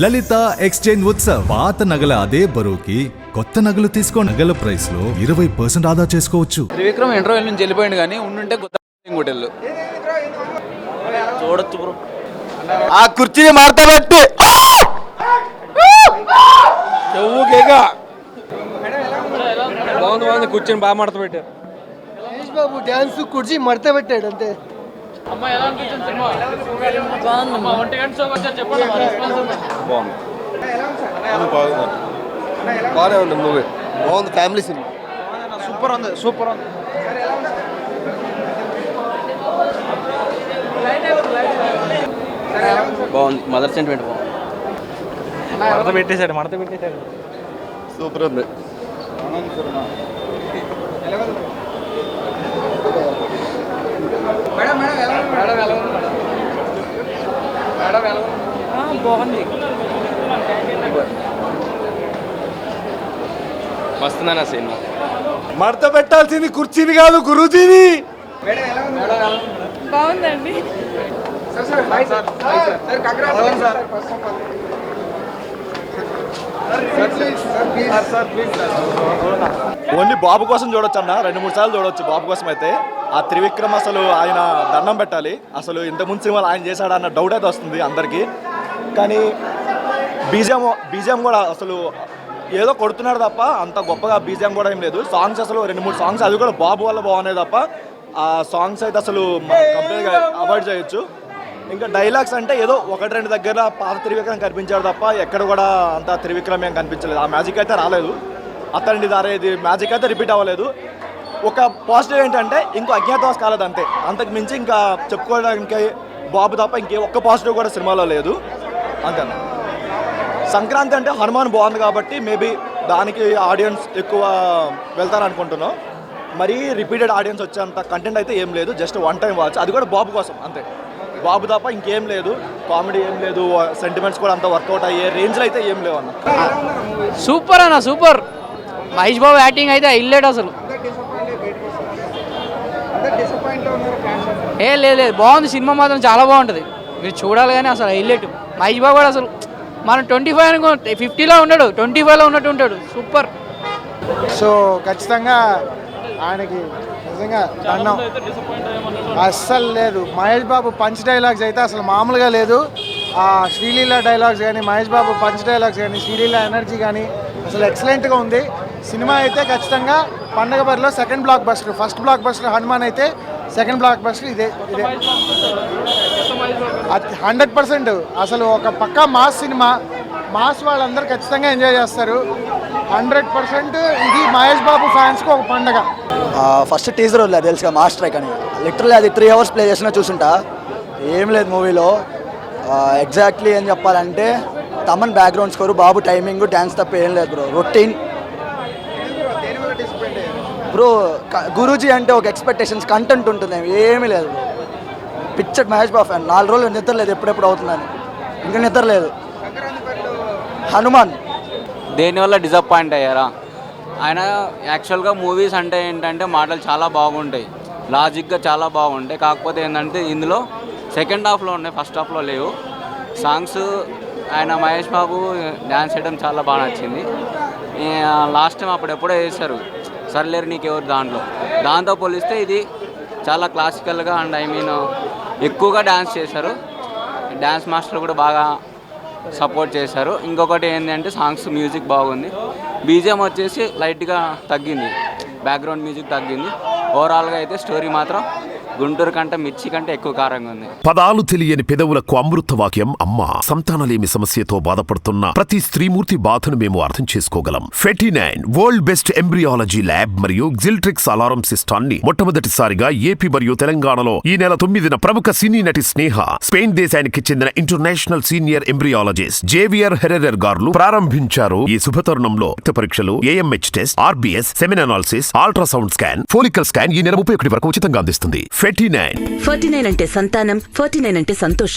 లలిత exchange Utsav. పాత నగల అదే బరువుకి కొత్త నగలు తీసుకో. నగల ప్రైస్ లో 20% ఆదా చేసుకోవచ్చు. త్రివిక్రమ్ ఇంటర్వ్యూల నుంచి వెళ్ళిపోయింది కానీ ఉండుంటే కొత్త హోటల్ చూడొచ్చు బ్రో. ఆ కుర్చీని మార్తబెట్టి బాగుంది కుర్చీని బాగా మడత పెట్టారు. మహేష్ బాబు డ్యాన్స్ కుర్చీ మడత పెట్టాడు అంతే. బాగానే ఉంది మూవీ, బాగుంది, ఫ్యామిలీ సినిమా. సూపర్ ఉంది. బాగుంది. మదర్ సెంటిమెంట్ మడత పెట్టేశాడు. సూపర్ ఉంది. బాగుంది. మస్తుందన్న సినిమా. మడత పెట్టాల్సింది కుర్చీని కాదు, గురూజీని. బాగుందండి. ఓన్లీ బాబు కోసం చూడొచ్చు అన్న, 2-3 సార్లు చూడొచ్చు బాబు కోసం. అయితే ఆ త్రివిక్రమ్ అసలు ఆయన దండం పెట్టాలి. అసలు ఇంతకుముందు సినిమాలు ఆయన చేశాడన్న డౌట్ అయితే వస్తుంది అందరికీ. కానీ బీజిఎం కూడా అసలు ఏదో కొడుతున్నాడు తప్ప అంత గొప్పగా బీజిఎం కూడా ఏం లేదు. సాంగ్స్ అసలు 2-3 సాంగ్స్ అది కూడా బాబు వల్ల బాగున్నాయి తప్ప ఆ సాంగ్స్ అయితే అసలు కంప్లీట్గా అవాయిడ్ చేయొచ్చు. ఇంకా డైలాగ్స్ అంటే ఏదో 1-2 దగ్గర పాత త్రివిక్రమ్ కనిపించాడు తప్ప ఎక్కడ కూడా అంత త్రివిక్రమ్ ఏం కనిపించలేదు. ఆ మ్యాజిక్ అయితే రాలేదు. అతనిది ఇది మ్యాజిక్ అయితే రిపీట్ అవ్వలేదు. ఒక పాజిటివ్ ఏంటంటే ఇంకో అజ్ఞాతవాస్ కాలేదు అంతే. అంతకు మించి ఇంకా చెప్పుకోవడానికి బాబు తప్ప ఇంకే ఒక్క పాజిటివ్ కూడా సినిమాలో లేదు అంతే. సంక్రాంతి అంటే హనుమాన్ బాగుంది కాబట్టి మేబీ దానికి ఆడియన్స్ ఎక్కువ వెళ్తారనుకుంటున్నాం. మరీ రిపీటెడ్ ఆడియన్స్ వచ్చేంత కంటెంట్ అయితే ఏం లేదు. జస్ట్ వన్ టైం వాచ్, అది కూడా బాబు కోసం అంతే. బాబు తప్ప ఇంకేం లేదు. కామెడీ ఏం లేదు, సెంటిమెంట్స్ కూడా అంత వర్కౌట్ అయ్యే రేంజ్లో అయితే ఏం లేవు అన్న. సూపర్ అన్న, సూపర్. మహేష్ బాబు యాక్టింగ్ అయితే హైలైట్ అసలు. లేదు బాగుంది సినిమా, మాత్రం చాలా బాగుంటుంది. మీరు చూడాలి కానీ అసలు హైలైట్. మహేష్ బాబు కూడా అసలు మనం 25 అనుకో 50లో ఉన్నాడు, 25లో ఉన్నట్టు ఉంటాడు. సూపర్. సో ఖచ్చితంగా ఆయనకి నిజంగా దండం. అస్సలు లేదు. మహేష్ బాబు పంచ్ డైలాగ్స్ అయితే అసలు మామూలుగా లేదు. ఆ శ్రీలీల డైలాగ్స్ కానీ, మహేష్ బాబు పంచ్ డైలాగ్స్ కానీ, శ్రీలీల ఎనర్జీ కానీ అసలు ఎక్సలెంట్గా ఉంది. సినిమా అయితే ఖచ్చితంగా పండగ బరిలో second block buster. First block buster Hanuman అయితే సెకండ్ బ్లాక్ బస్టర్ ఇదే 100%. అసలు ఒక పక్కా మాస్ సినిమా. మాస్ వాళ్ళందరూ ఖచ్చితంగా ఎంజాయ్ చేస్తారు. 100% ఇది మహేష్ బాబు ఫ్యాన్స్కి ఒక పండగ. ఫస్ట్ టీజర్ వదిలేదు తెలుసుగా, మాస్ ట్రైక్ అని. లిటరల్లీ అది 3 hours ప్లే చేసినా చూసుంటా. ఏం లేదు మూవీలో. ఎగ్జాక్ట్లీ ఏం చెప్పాలంటే తమన్ బ్యాక్గ్రౌండ్ స్కోరు, బాబు టైమింగ్, డ్యాన్స్ తప్ప ఏం లేదు బ్రో. Routine bro. గురూజీ అంటే ఒక ఎక్స్పెక్టేషన్స్, కంటెంట్ ఉంటుంది, ఏమీ లేదు bro. Picture Mahesh Babu fan. 4 రోజులు నిద్ర లేదు, ఎప్పుడెప్పుడు అవుతుందని. ఇంకా నిద్ర లేదు. హనుమాన్ దేనివల్ల డిసప్పాయింట్ అయ్యారా? ఆయన యాక్చువల్గా మూవీస్ అంటే ఏంటంటే మాటలు చాలా బాగుంటాయి, లాజిక్గా చాలా బాగుంటాయి. కాకపోతే ఏంటంటే ఇందులో సెకండ్ హాఫ్లో ఉన్నాయి, ఫస్ట్ హాఫ్లో లేవు. సాంగ్స్ ఆయన మహేష్ బాబు డ్యాన్స్ చేయడం చాలా బాగా నచ్చింది. లాస్ట్ టైం అప్పుడెప్పుడో వేశారు సర్లేరు నీకెవరు దాంతో పోలిస్తే ఇది చాలా క్లాసికల్గా అండ్ ఎక్కువగా డ్యాన్స్ చేశారు. డ్యాన్స్ మాస్టర్ కూడా బాగా సపోర్ట్ చేశారు. ఇంకొకటి ఏంటంటే సాంగ్స్, మ్యూజిక్ బాగుంది. బీజిఎం వచ్చేసి లైట్గా తగ్గింది, బ్యాక్గ్రౌండ్ మ్యూజిక్ తగ్గింది. ఓవరాల్గా అయితే స్టోరీ మాత్రం గుంటూరు కంటే మిర్చి కంటే ఎక్కువ కారంగా ఉంది. పదాలు తెలియని పెదవులకు అమృత వాక్యం అమ్మ. సంతానలేమి సమస్యతో బాధపడుతున్న ప్రతి స్త్రీమూర్తి బాధను మేము అర్థం చేసుకోగలం. 49 వరల్డ్ బెస్ట్ ఎంబ్రియాలజీ ల్యాబ్ మరియు జిల్ట్రిక్స్ అలారం సిస్టాన్ని మొట్టమొదటిసారిగా ఏపీ మరియు తెలంగాణలో ఈ నెల 9న ప్రముఖ సినీ నటి స్నేహ, స్పెయిన్ దేశానికి చెందిన international senior embryologist Javier Herrera గారు ప్రారంభించారు. ఈ శుభతరుణంలో రక్త పరీక్షలు, AMH test, RBS, semen analysis, ultrasound scan, follicle scan ఈ నెల 31 వరకు ఉచితంగా అందిస్తుంది. 49 అంటే సంతానం, 49 అంటే సంతోషం.